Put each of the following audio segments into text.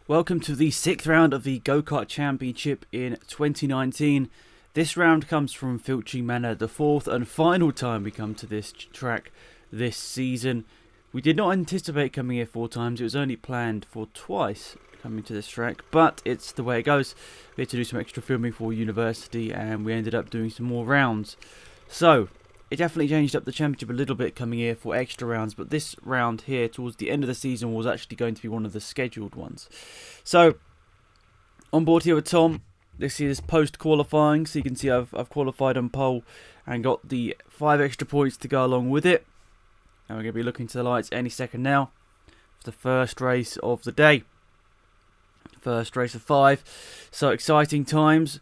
Welcome to the 6th round of the Go-Kart Championship in 2019. This round comes from Filching Manor, the 4th and final time we come to this track this season. We did not anticipate coming here 4 times, it was only planned for twice coming to this track, but it's the way it goes. We had to do some extra filming for university and we ended up doing some more rounds. So, it definitely changed up the championship a little bit coming here for extra rounds, but this round here towards the end of the season was actually going to be one of the scheduled ones. So, on board here with Tom. This is post-qualifying, so you can see I've qualified on pole and got the 5 extra points to go along with it. And we're going to be looking to the lights any second now for the first race of the day. First race of 5, so exciting times.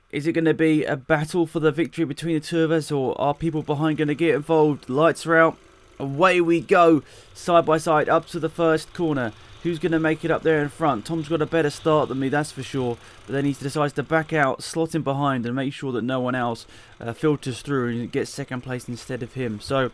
Is it going to be a battle for the victory between the two of us, or are people behind going to get involved? Lights are out. Away we go, side by side, up to the first corner. Who's going to make it up there in front? Tom's got a better start than me, that's for sure. But then he decides to back out, slot in behind, and make sure that no one else filters through and gets second place instead of him. So,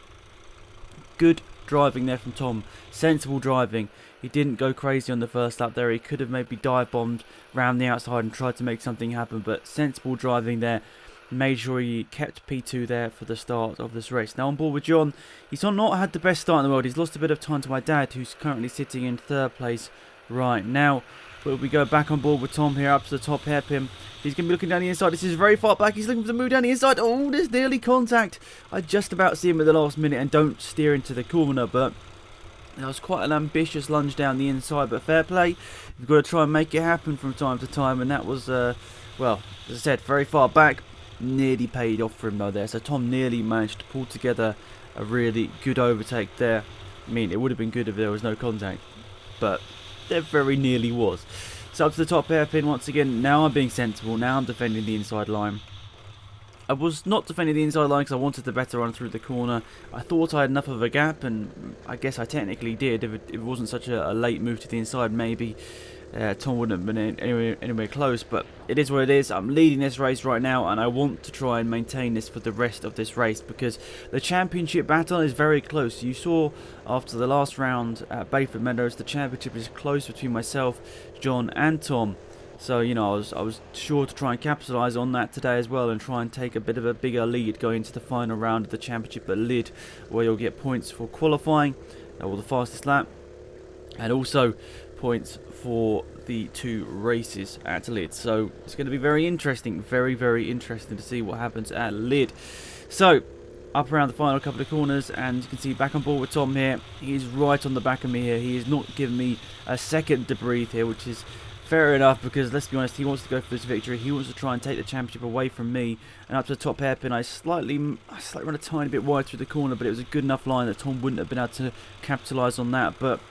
good driving there from Tom. Sensible driving. He didn't go crazy on the first lap there. He could have maybe dive bombed round the outside and tried to make something happen, but sensible driving there. Made sure he kept P2 there for the start of this race. Now on board with John. He's not had the best start in the world. He's lost a bit of time to my dad, who's currently sitting in 3rd place right now. But we go back on board with Tom here up to the top hairpin. He's going to be looking down the inside. This is very far back. He's looking for the move down the inside. Oh, there's nearly contact. I just about see him at the last minute and don't steer into the corner, but that was quite an ambitious lunge down the inside, but fair play. You've got to try and make it happen from time to time, and that was, well, as I said, very far back. Nearly paid off for him though there, so Tom nearly managed to pull together a really good overtake there. I mean, it would have been good if there was no contact, but there very nearly was. So up to the top hairpin once again. Now I'm being sensible, now I'm defending the inside line. I was not defending the inside line because I wanted the better run through the corner. I thought I had enough of a gap, and I guess I technically did. If it wasn't such a late move to the inside, maybe Tom wouldn't have been anywhere close. But it is what it is. I'm leading this race right now, and I want to try and maintain this for the rest of this race because the championship battle is very close. You saw after the last round at Bayford Meadows, the championship is close between myself, John, and Tom. So, you know, I was sure to try and capitalise on that today as well and try and take a bit of a bigger lead going into the final round of the championship at Lid, where you'll get points for qualifying, or the fastest lap, and also points for the 2 races at Lid. So it's going to be very interesting, very, very interesting to see what happens at Lid. So, up around the final couple of corners, and you can see back on board with Tom here. He's right on the back of me here. He is not giving me a second to breathe here, which is fair enough, because let's be honest, he wants to go for this victory. He wants to try and take the championship away from me. And up to the top hairpin, I slightly ran a tiny bit wide through the corner, but it was a good enough line that Tom wouldn't have been able to capitalise on that. But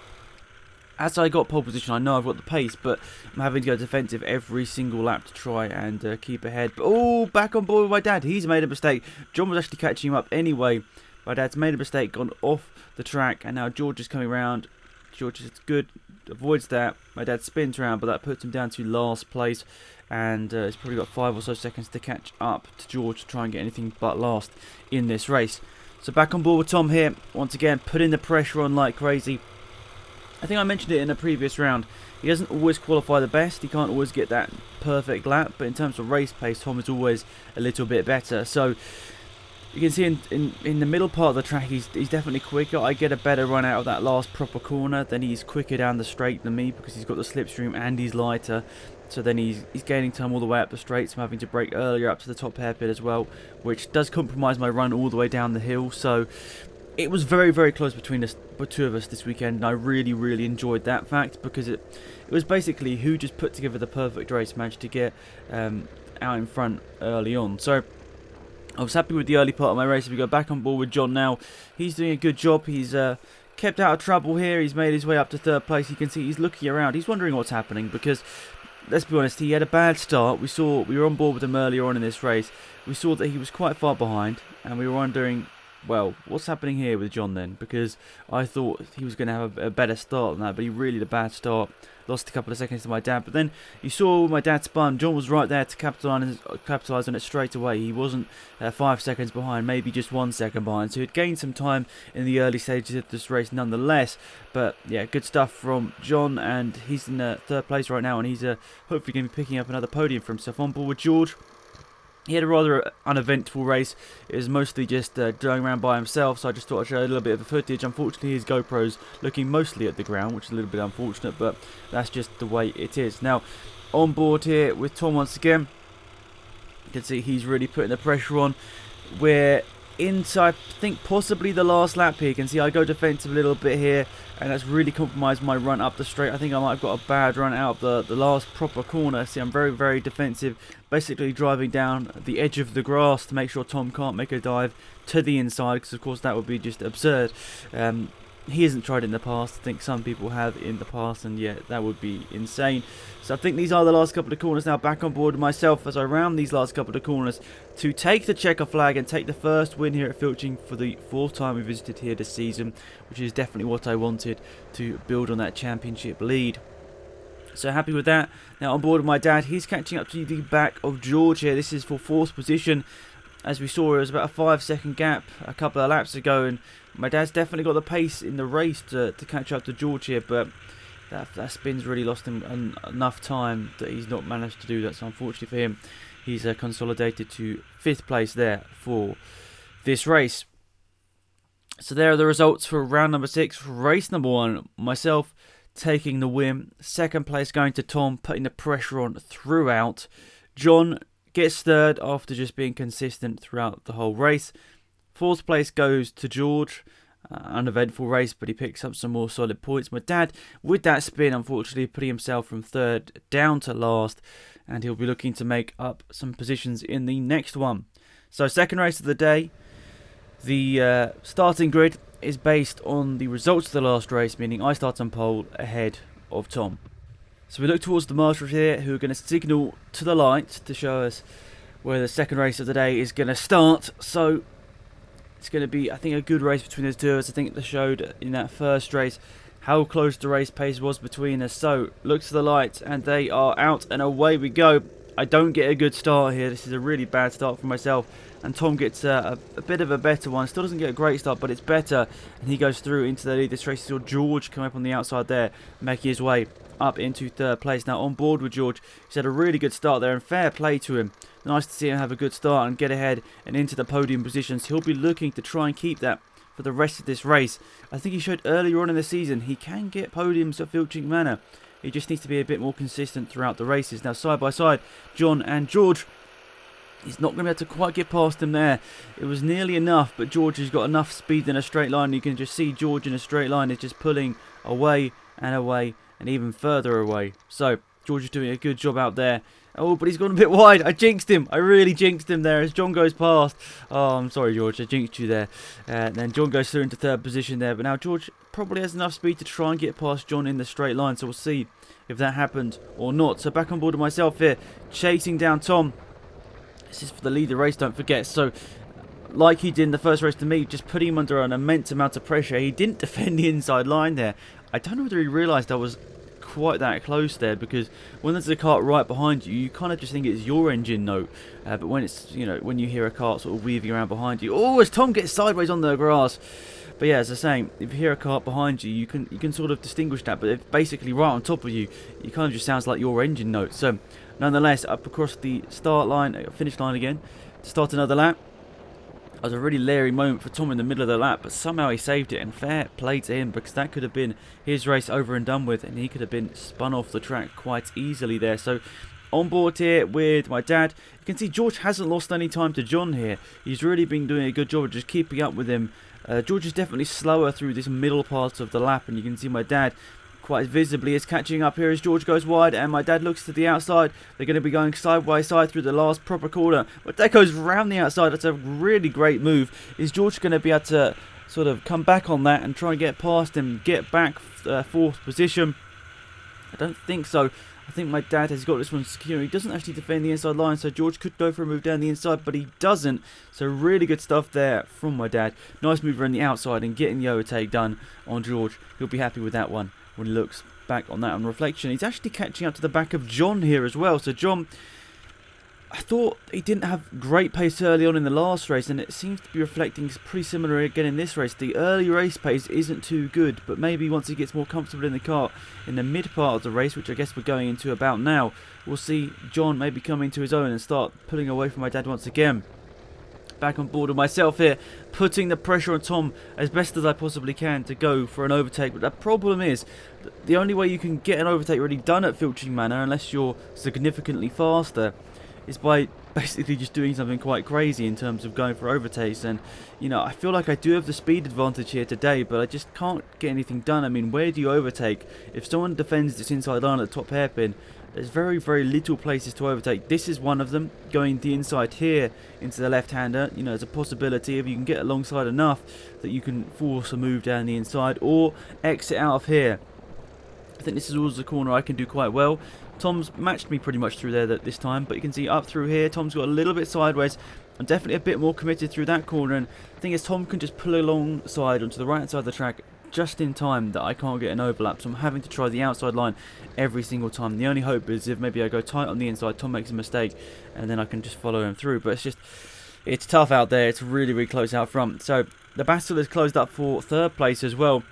as I got pole position, I know I've got the pace, but I'm having to go defensive every single lap to try and keep ahead. But oh, back on board with my dad. He's made a mistake. John was actually catching him up anyway. My dad's made a mistake, gone off the track, and now George is coming round. George is good, avoids that. My dad spins around, but that puts him down to last place, and he's probably got 5 or so seconds to catch up to George to try and get anything but last in this race. So back on board with Tom here, once again putting the pressure on like crazy. I think I mentioned it in a previous round. He doesn't always qualify the best, he can't always get that perfect lap, but in terms of race pace, Tom is always a little bit better. So you can see in the middle part of the track, he's definitely quicker. I get a better run out of that last proper corner. Then he's quicker down the straight than me because he's got the slipstream and he's lighter. So then he's gaining time all the way up the straight. So I'm having to brake earlier up to the top hairpin as well, which does compromise my run all the way down the hill. So it was very, very close between the 2 of us this weekend, and I really, really enjoyed that fact because it was basically who just put together the perfect race managed to get out in front early on. So I was happy with the early part of my race. If we go back on board with John now, he's doing a good job. He's kept out of trouble here. He's made his way up to 3rd place. You can see he's looking around. He's wondering what's happening because, let's be honest, he had a bad start. We were on board with him earlier on in this race. We saw that he was quite far behind, and we were wondering well, what's happening here with John then? Because I thought he was going to have a better start than that, but he really had a bad start. Lost a couple of seconds to my dad. But then you saw my dad spun. John was right there to capitalise on it straight away. He wasn't 5 seconds behind, maybe just 1 second behind. So he'd gained some time in the early stages of this race nonetheless. But yeah, good stuff from John, and he's in third place right now, and he's hopefully going to be picking up another podium for himself. On board with George. He had a rather uneventful race. It was mostly just going around by himself, so I just thought I'd show a little bit of the footage. Unfortunately, his GoPro's looking mostly at the ground, which is a little bit unfortunate, but that's just the way it is. Now, on board here with Tom once again, you can see he's really putting the pressure on. We're into, I think, possibly the last lap here. You can see I go defensive a little bit here, and that's really compromised my run up the straight. I think I might have got a bad run out of the last proper corner. See, I'm very, very defensive, basically driving down the edge of the grass to make sure Tom can't make a dive to the inside, because of course that would be just absurd. He hasn't tried it in the past. I think some people have in the past, and yeah, that would be insane. So I think these are the last couple of corners now. Back on board myself as I round these last couple of corners to take the checker flag and take the first win here at Filching for the 4th time we visited here this season, which is definitely what I wanted, to build on that championship lead. So happy with that. Now on board with my dad, he's catching up to the back of George here. This is for 4th position. As we saw, it was about a 5-second gap a couple of laps ago, and my dad's definitely got the pace in the race to catch up to George here, but that spin's really lost him enough time that he's not managed to do that. So unfortunately for him, he's consolidated to 5th place there for this race. So there are the results for round number 6, race number 1. Myself taking the win. 2nd place going to Tom, putting the pressure on throughout. John gets 3rd after just being consistent throughout the whole race. 4th place goes to George. Uneventful race, but he picks up some more solid points. My dad, with that spin, unfortunately putting himself from 3rd down to last, and he'll be looking to make up some positions in the next one. So 2nd race of the day. The starting grid is based on the results of the last race, meaning I start on pole ahead of Tom. So we look towards the marshals here, who are going to signal to the lights to show us where the 2nd race of the day is going to start. So it's going to be, I think, a good race between the two of us. I think they showed in that first race how close the race pace was between us. So look to the lights, and they are out, and away we go. I don't get a good start here. This is a really bad start for myself, and Tom gets a bit of a better one. Still doesn't get a great start, but it's better, and he goes through into the lead. This race, saw George come up on the outside there, making his way up into 3rd place. Now on board with George, he's had a really good start there, and fair play to him. Nice to see him have a good start and get ahead and into the podium positions. He'll be looking to try and keep that for the rest of this race. I think he showed earlier on in the season he can get podiums at Filching Manor. He just needs to be a bit more consistent throughout the races. Now side by side, John and George. He's not going to be able to quite get past him there. It was nearly enough, but George has got enough speed in a straight line. You can just see George in a straight line is just pulling away and away and even further away. So George is doing a good job out there. Oh, but he's gone a bit wide. I jinxed him. I really jinxed him there as John goes past. Oh, I'm sorry, George. I jinxed you there. Then John goes through into 3rd position there. But now George probably has enough speed to try and get past John in the straight line. So we'll see if that happened or not. So back on board with myself here, chasing down Tom. This is for the lead of the race, don't forget. So like he did in the first race to me, just putting him under an immense amount of pressure. He didn't defend the inside line there. I don't know whether he realised I was quite that close there, because when there's a kart right behind you, you kind of just think it's your engine note, but when it's, you know, when you hear a kart sort of weaving around behind you, oh, as Tom gets sideways on the grass. But yeah, as I was saying, if you hear a kart behind you, you can sort of distinguish that, but if basically right on top of you, it kind of just sounds like your engine note. So nonetheless, up across the start line, finish line again to start another lap. It was a really leery moment for Tom in the middle of the lap, but somehow he saved it, and fair play to him, because that could have been his race over and done with, and he could have been spun off the track quite easily there. So on board here with my dad, you can see George hasn't lost any time to John here. He's really been doing a good job of just keeping up with him. George is definitely slower through this middle part of the lap, and you can see my dad quite visibly is catching up here as George goes wide, and my dad looks to the outside. They're going to be going side by side through the last proper corner. My dad goes round the outside. That's a really great move. Is George going to be able to sort of come back on that and try and get past him, get back 4th position? I don't think so. I think my dad has got this one secure. He doesn't actually defend the inside line, so George could go for a move down the inside, but he doesn't. So really good stuff there from my dad. Nice move around the outside and getting the overtake done on George. He'll be happy with that one when he looks back on that on reflection. He's actually catching up to the back of John here as well. So John, I thought he didn't have great pace early on in the last race, and it seems to be reflecting pretty similar again in this race. The early race pace isn't too good, but maybe once he gets more comfortable in the car in the mid part of the race, which I guess we're going into about now, we'll see John maybe come into his own and start pulling away from my dad once again. Back on board with myself here, putting the pressure on Tom as best as I possibly can to go for an overtake. But the problem is, the only way you can get an overtake really done at Filching Manor, unless you're significantly faster, is by basically just doing something quite crazy in terms of going for overtakes. And you know, I feel like I do have the speed advantage here today, but I just can't get anything done. I mean, where do you overtake? If someone defends this inside line at the top hairpin, there's very, very little places to overtake. This is one of them, going the inside here into the left-hander. You know, there's a possibility if you can get alongside enough that you can force a move down the inside or exit out of here. I think this is always a corner I can do quite well. Tom's matched me pretty much through there this time, but you can see up through here, Tom's got a little bit sideways. I'm definitely a bit more committed through that corner, and the thing is, Tom can just pull alongside onto the right side of the track just in time that I can't get an overlap, so I'm having to try the outside line every single time. The only hope is if maybe I go tight on the inside, Tom makes a mistake, and then I can just follow him through. But it's tough out there. It's really, really close out front. So the battle is closed up for third place as well.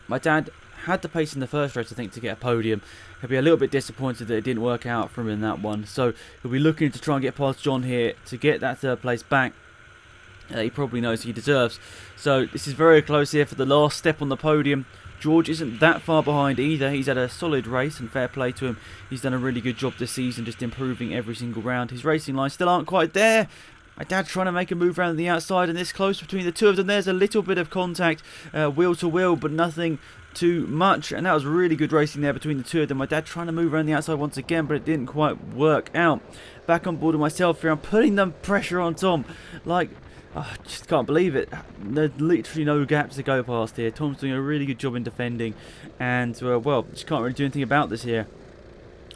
My dad had the pace in the first race, I think, to get a podium. He'll be a little bit disappointed that it didn't work out for him in that one. So he'll be looking to try and get past John here to get that third place back. He probably knows he deserves. So this is very close here for the last step on the podium. George isn't that far behind either. He's had a solid race, and fair play to him. He's done a really good job this season, just improving every single round. His racing lines still aren't quite there. My dad's trying to make a move around the outside, and this close between the two of them. There's a little bit of contact, wheel to wheel, but nothing too much. And that was really good racing there between the two of them. My dad trying to move around the outside once again, but it didn't quite work out. Back on board with myself here. I'm putting the pressure on Tom. Like, I just can't believe it. There's literally no gaps to go past here. Tom's doing a really good job in defending, and well, just can't really do anything about this here.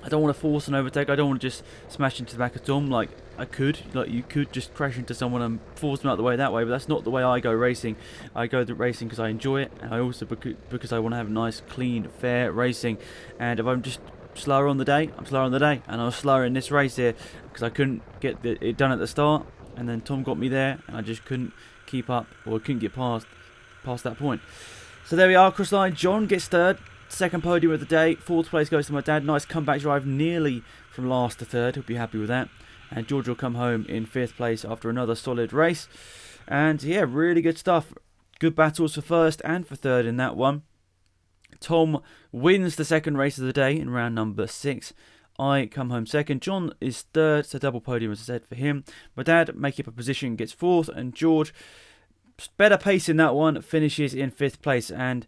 I don't want to force an overtake. I don't want to just smash into the back of Tom like I could. Like, you could just crash into someone and force them out of the way that way, but that's not the way I go racing. I go racing because I enjoy it, and I also because I want to have nice, clean, fair racing. And if I'm just slower on the day, I'm slower on the day, and I was slower in this race here because I couldn't get it done at the start. And then Tom got me there, and I just couldn't keep up, or couldn't get past that point. So there we are, cross line. John gets third, second podium of the day. Fourth place goes to my dad. Nice comeback drive, nearly from last to third. He'll be happy with that. And George will come home in fifth place after another solid race. And yeah, really good stuff. Good battles for first and for third in that one. Tom wins the second race of the day in round number 6. I come home second. John is third, so double podium as I said for him. My dad making up a position, gets fourth, and George, better pace in that one, finishes in fifth place. And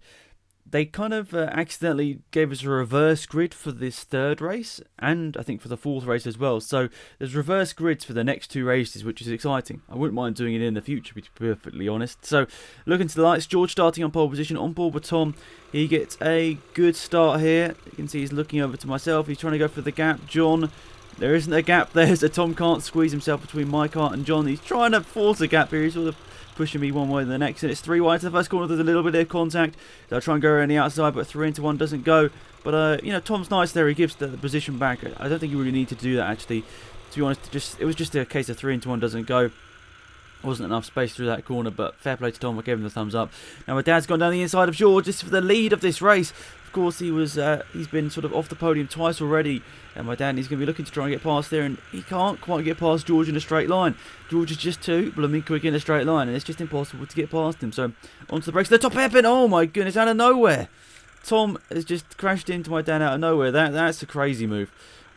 they kind of accidentally gave us a reverse grid for this third race, and I think for the fourth race as well. So there's reverse grids for the next two races, which is exciting. I wouldn't mind doing it in the future, to be perfectly honest. So looking to the lights, George starting on pole position, on board with Tom. He gets a good start here. You can see he's looking over to myself. He's trying to go for the gap. John, there isn't a gap there, so Tom can't squeeze himself between my cart and John. He's trying to force a gap here. He's sort of pushing me one way or the next, and it's 3 wide to the first corner. There's a little bit of contact. They'll try and go around the outside, but 3 into 1 doesn't go. But you know, Tom's nice there. He gives the position back. I don't think you really need to do that, actually. To be honest, it was just a case of 3 into 1 doesn't go. Wasn't enough space through that corner, but fair play to Tom. I gave him the thumbs up. Now my dad's gone down the inside of George. This is for the lead of this race. Of course, he's been sort of off the podium twice already, and my dad is going to be looking to try and get past there, and he can't quite get past George in a straight line. George is just too blooming quick in a straight line, and it's just impossible to get past him. So onto the brakes, the top hairpin. Oh my goodness, out of nowhere, Tom has just crashed into my dad out of nowhere. That's a crazy move.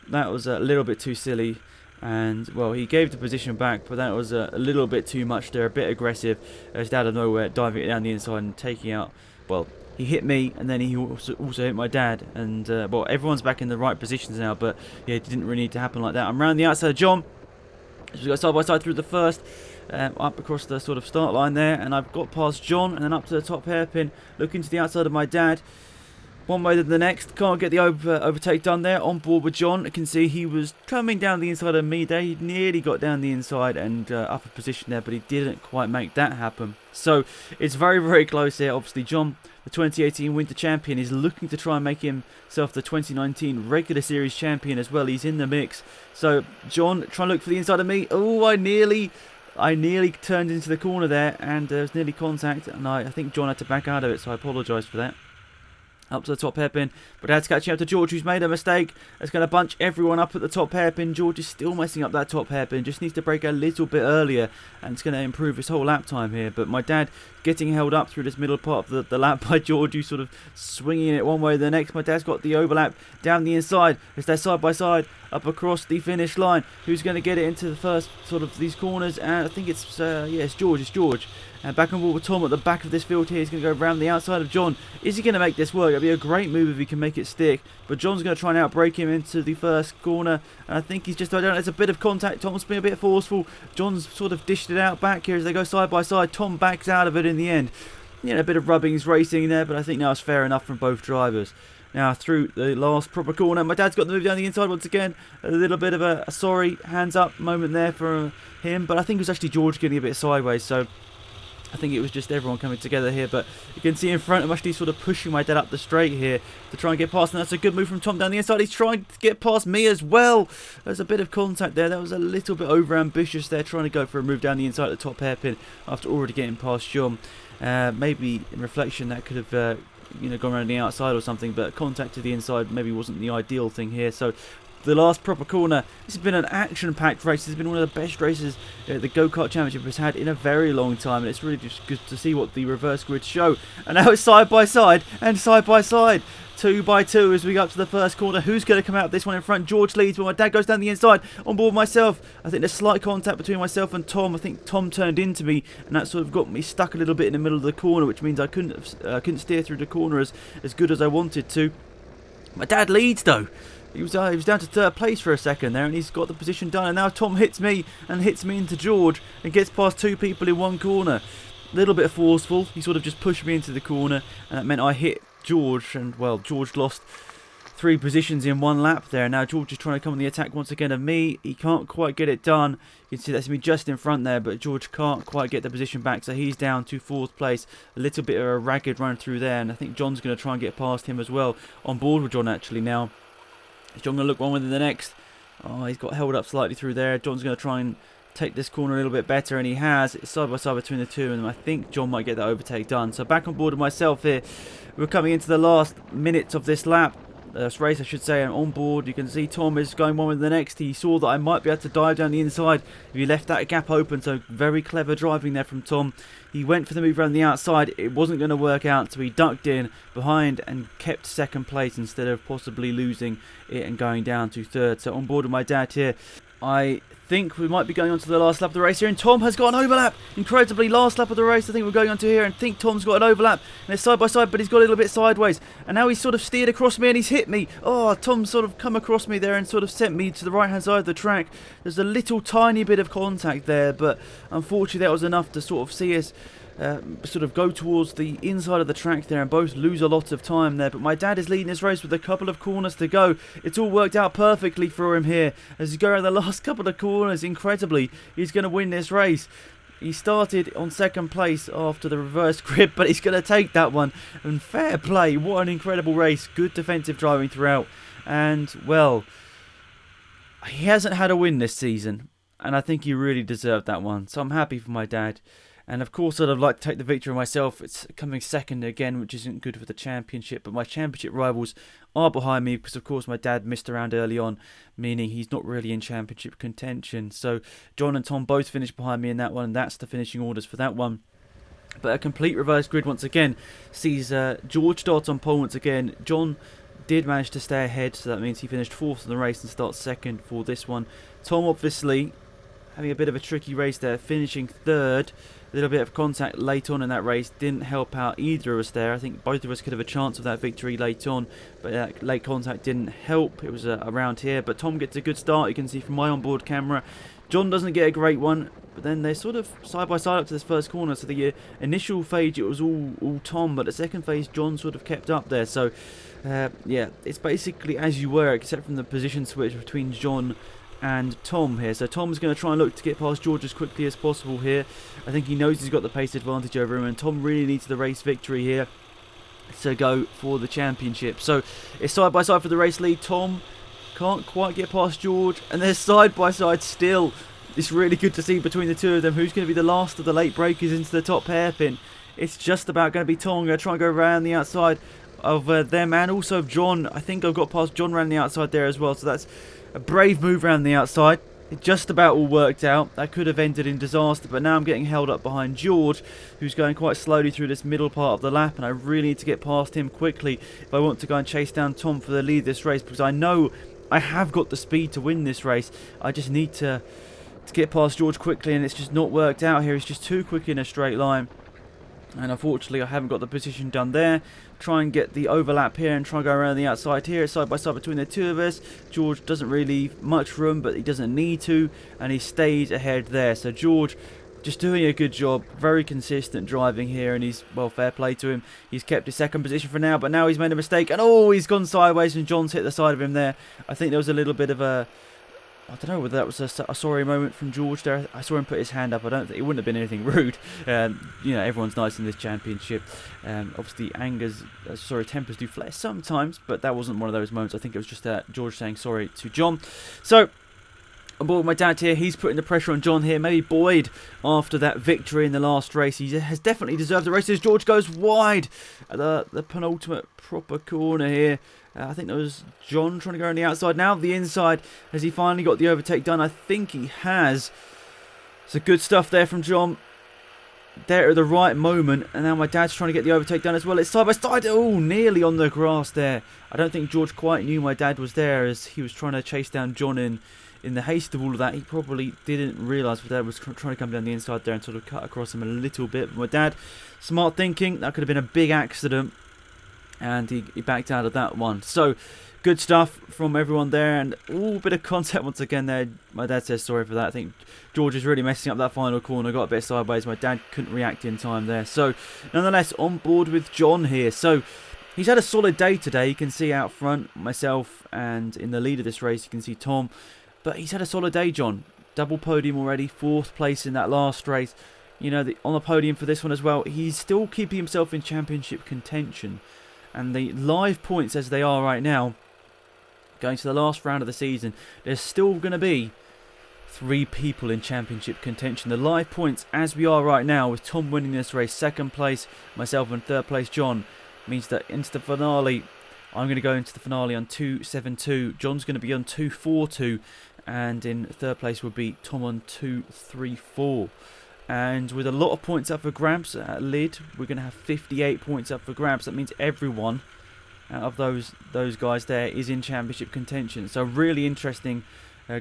That was a little bit too silly. And well, he gave the position back, but that was a little bit too much there, a bit aggressive. Just out of nowhere, diving it down the inside and taking out. Well, he hit me, and then he also hit my dad. And well, everyone's back in the right positions now, but yeah, it didn't really need to happen like that. I'm round the outside of John. So we go side by side through the first, up across the sort of start line there, and I've got past John, and then up to the top hairpin, looking to the outside of my dad. one way to the next. Can't get the overtake done there. On board with John. I can see he was coming down the inside of me there. He nearly got down the inside and up a position there, but he didn't quite make that happen. So it's very, very close here. Obviously, John, the 2018 Winter Champion, is looking to try and make himself the 2019 Regular Series Champion as well. He's in the mix. So John, trying to look for the inside of me. Oh, I nearly turned into the corner there, and there was nearly contact, and I think John had to back out of it, so I apologise for that. Up to the top hairpin, but Dad's catching up to George, who's made a mistake. It's going to bunch everyone up at the top hairpin. George is still messing up that top hairpin, just needs to break a little bit earlier, and it's going to improve his whole lap time here. But my dad getting held up through this middle part of the lap by George, who's sort of swinging it one way or the next. My dad's got the overlap down the inside as they're side by side up across the finish line. Who's going to get it into the first sort of these corners? And I think it's George. It's George. And back on board with Tom at the back of this field here. He's going to go around the outside of John. Is he going to make this work? It'll be a great move if he can make it stick. But John's going to try and outbrake him into the first corner. And I think he's just, there's a bit of contact. Tom's been a bit forceful. John's sort of dished it out back here as they go side by side. Tom backs out of it in the end. You know, a bit of rubbings racing there, but I think now it's fair enough from both drivers. Now through the last proper corner. My dad's got the move down the inside once again. A little bit of a sorry hands up moment there for him. But I think it was actually George getting a bit sideways. So I think it was just everyone coming together here, but you can see in front I'm actually sort of pushing my dad up the straight here to try and get past, and that's a good move from Tom down the inside. He's trying to get past me as well. There's a bit of contact there. That was a little bit over ambitious there, trying to go for a move down the inside at the top hairpin after already getting past John. Maybe in reflection that could have gone around the outside or something, but contact to the inside maybe wasn't the ideal thing here. So the last proper corner. This has been an action-packed race. This has been one of the best races the Go-Kart Championship has had in a very long time, and it's really just good to see what the reverse grids show. And now it's side by side and side by side, 2 by 2 as we go up to the first corner. Who's going to come out of this one in front? George leads, but my dad goes down the inside. On board myself. I think there's slight contact between myself and Tom. I think Tom turned into me, and that sort of got me stuck a little bit in the middle of the corner, which means I couldn't steer through the corner as good as I wanted to. My dad leads though. He was down to third place for a second there, and he's got the position done. And now Tom hits me into George and gets past two people in one corner. A little bit forceful. He sort of just pushed me into the corner, and that meant I hit George. And well, George lost 3 positions in 1 lap there. Now George is trying to come on the attack once again of me. He can't quite get it done. You can see that's me just in front there, but George can't quite get the position back, so he's down to 4th place. A little bit of a ragged run through there, and I think John's going to try and get past him as well. On board with John actually now. Is John going to look one way than the next? Oh, he's got held up slightly through there. John's going to try and take this corner a little bit better, and he has. It's side by side between the two, and I think John might get that overtake done. So back on board with myself here. We're coming into the last minutes of this lap. Race I should say, and on board you can see Tom is going one with the next. He saw that I might be able to dive down the inside if he left that gap open, so very clever driving there from Tom. He went for the move around the outside. It wasn't going to work out, so he ducked in behind and kept 2nd place instead of possibly losing it and going down to 3rd. So on board with my dad here. I think we might be going on to the last lap of the race here, and Tom has got an overlap. Incredibly, last lap of the race I think we're going on to here, and I think Tom's got an overlap, and it's side by side, but he's got a little bit sideways, and now he's sort of steered across me and he's hit me. Oh, Tom sort of come across me there and sort of sent me to the right hand side of the track. There's a little tiny bit of contact there, but unfortunately that was enough to sort of see us sort of go towards the inside of the track there and both lose a lot of time there. But my dad is leading this race with a couple of corners to go. It's all worked out perfectly for him here as he goes around the last couple of corners. Incredibly, he's going to win this race. He started on 2nd place after the reverse grip, but he's going to take that one. And fair play, what an incredible race. Good defensive driving throughout. And well, he hasn't had a win this season, and I think he really deserved that one. So I'm happy for my dad. And of course I'd have liked to take the victory myself. It's coming 2nd again, which isn't good for the championship. But my championship rivals are behind me because of course my dad missed around early on, meaning he's not really in championship contention. So John and Tom both finished behind me in that one, and that's the finishing orders for that one. But a complete reverse grid once again sees George start on pole once again. John did manage to stay ahead, so that means he finished 4th in the race and starts 2nd for this one. Tom obviously having a bit of a tricky race there, finishing 3rd. A little bit of contact late on in that race didn't help out either of us there. I think both of us could have a chance of that victory late on, but that late contact didn't help. It was around here, but Tom gets a good start. You can see from my onboard camera. John doesn't get a great one, but then they're sort of side by side up to this first corner. So the initial phase it was all Tom, but the second phase John sort of kept up there. So Yeah, it's basically as you were, except from the position switch between John and Tom here. So Tom's going to try and look to get past George as quickly as possible here. I think he knows he's got the pace advantage over him, and Tom really needs the race victory here to go for the championship. So it's side by side for the race lead. Tom can't quite get past George, and they're side by side still. It's really good to see between the two of them who's going to be the last of the late breakers into the top hairpin. It's just about going to be Tom. I'm going to try and go around the outside of them, and also of John. I think I've got past John around the outside there as well, so that's a brave move around the outside. It just about all worked out. That could have ended in disaster, but now I'm getting held up behind George, who's going quite slowly through this middle part of the lap, and I really need to get past him quickly if I want to go and chase down Tom for the lead of this race, because I know I have got the speed to win this race. I just need to get past George quickly, and it's just not worked out here. It's just too quick in a straight line, and unfortunately I haven't got the position done there. Try and get the overlap here and try and go around the outside here, side by side between the two of us. George doesn't really leave much room, but he doesn't need to, and he stays ahead there. So George just doing a good job, very consistent driving here, and he's, well, fair play to him. He's kept his second position for now, but now he's made a mistake, and oh, he's gone sideways, and John's hit the side of him there. I think there was a little bit of a, I don't know whether that was a sorry moment from George there. I saw him put his hand up. I don't think it wouldn't have been anything rude. You know, everyone's nice in this championship. Obviously, tempers do flare sometimes, but that wasn't one of those moments. I think it was just George saying sorry to John. So, I'm bored with my dad here. He's putting the pressure on John here. Maybe Boyd, after that victory in the last race, he has definitely deserved the race as George goes wide at the penultimate proper corner here. I think that was John trying to go on the outside. Now the inside. Has he finally got the overtake done? I think he has. So good stuff there from John. There at the right moment. And now my dad's trying to get the overtake done as well. It's side by side. Oh, nearly on the grass there. I don't think George quite knew my dad was there as he was trying to chase down John in the haste of all of that. He probably didn't realise my dad was trying to come down the inside there and sort of cut across him a little bit. But my dad, smart thinking. That could have been a big accident. And he backed out of that one. So, good stuff from everyone there. And a bit of contact once again there. My dad says sorry for that. I think George is really messing up that final corner. Got a bit sideways. My dad couldn't react in time there. So, nonetheless, on board with John here. So, he's had a solid day today. You can see out front myself, and in the lead of this race you can see Tom. But he's had a solid day, John. Double podium already. 4th place in that last race. You know, on the podium for this one as well. He's still keeping himself in championship contention. And the live points as they are right now, going to the last round of the season, there's still going to be 3 people in championship contention. The live points as we are right now, with Tom winning this race, 2nd place, myself, and 3rd place John, means that into the finale, I'm going to go into the finale on 2.72. John's going to be on 2.42, and in 3rd place will be Tom on 2.34. And with a lot of points up for grabs at lid, we're going to have 58 points up for grabs. That means everyone out of those guys there is in championship contention. So really interesting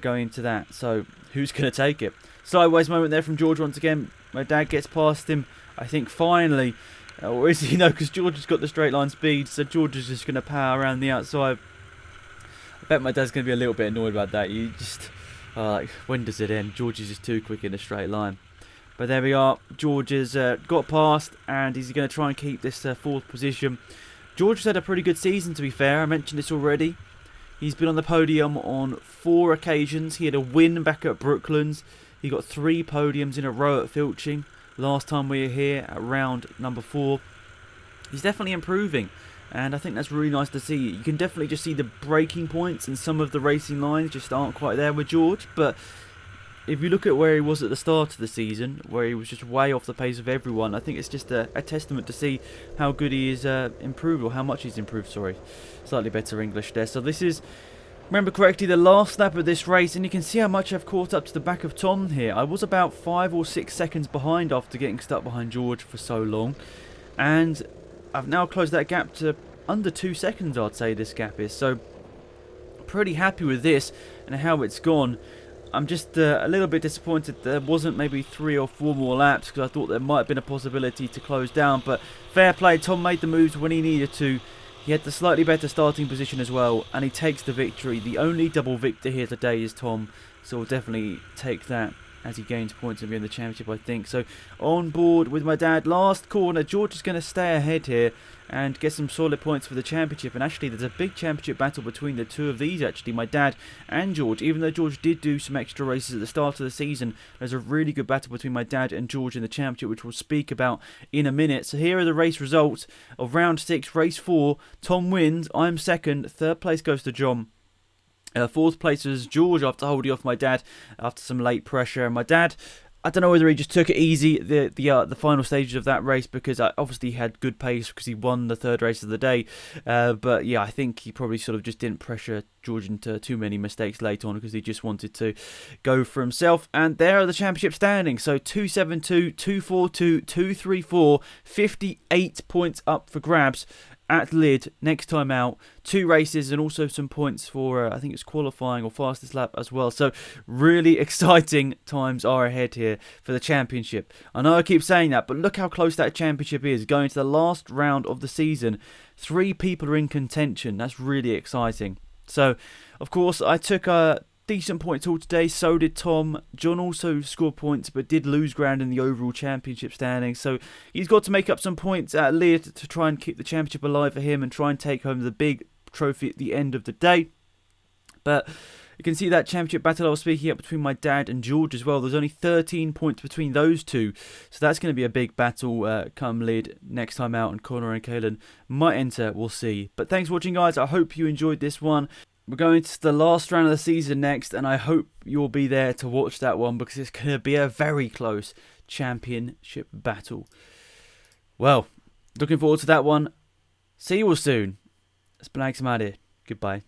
going into that. So who's going to take it? Sideways moment there from George once again. My dad gets past him, I think, finally. Or is he? No, because George has got the straight line speed. So George is just going to power around the outside. I bet my dad's going to be a little bit annoyed about that. You just, like, when does it end? George is just too quick in a straight line. But there we are. George has got past, and he's going to try and keep this 4th position. George has had a pretty good season, to be fair. I mentioned this already. He's been on the podium on 4 occasions. He had a win back at Brooklands. He got 3 podiums in a row at Filching. Last time we were here at round number 4. He's definitely improving, and I think that's really nice to see. You can definitely just see the breaking points, and some of the racing lines just aren't quite there with George, but if you look at where he was at the start of the season, where he was just way off the pace of everyone, I think it's just a testament to see how good he is improved, or how much he's improved, sorry. Slightly better English there. So this is, remember correctly, the last lap of this race, and you can see how much I've caught up to the back of Tom here. I was about 5 or 6 seconds behind after getting stuck behind George for so long, and I've now closed that gap to under 2 seconds, I'd say this gap is. So pretty happy with this and how it's gone. I'm just a little bit disappointed there wasn't maybe 3 or 4 more laps, because I thought there might have been a possibility to close down. But fair play, Tom made the moves when he needed to. He had the slightly better starting position as well, and he takes the victory. The only double victor here today is Tom, so we'll definitely take that as he gains points and win the championship, I think. So on board with my dad. Last corner, George is going to stay ahead here and get some solid points for the championship. And actually, there's a big championship battle between the two of these, actually, my dad and George. Even though George did do some extra races at the start of the season, there's a really good battle between my dad and George in the championship, which we'll speak about in a minute. So here are the race results of round 6, race 4. Tom wins. I'm second. Third place goes to John. Fourth place was George after holding off my dad after some late pressure. And my dad, I don't know whether he just took it easy the final stages of that race, because obviously he had good pace because he won the third race of the day. But yeah, I think he probably sort of just didn't pressure George into too many mistakes late on, because he just wanted to go for himself. And there are the championship standings. So 272, 242, 234, 58 points up for grabs at Lid next time out. 2 races and also some points for I think it's qualifying or fastest lap as well. So really exciting times are ahead here for the championship. I know I keep saying that, but look how close that championship is. Going to the last round of the season, 3 people are in contention. That's really exciting. So of course I took a decent points all today, so did Tom. John also scored points but did lose ground in the overall championship standings, so he's got to make up some points at Lear to try and keep the championship alive for him and try and take home the big trophy at the end of the day. But you can see that championship battle I was speaking about between my dad and George as well. There's only 13 points between those two, so that's going to be a big battle come Lid next time out, and Connor and Kalen might enter, we'll see. But thanks for watching, guys. I hope you enjoyed this one. We're going to the last round of the season next, and I hope you'll be there to watch that one, because it's going to be a very close championship battle. Well, looking forward to that one. See you all soon. It's been Alex Goodbye.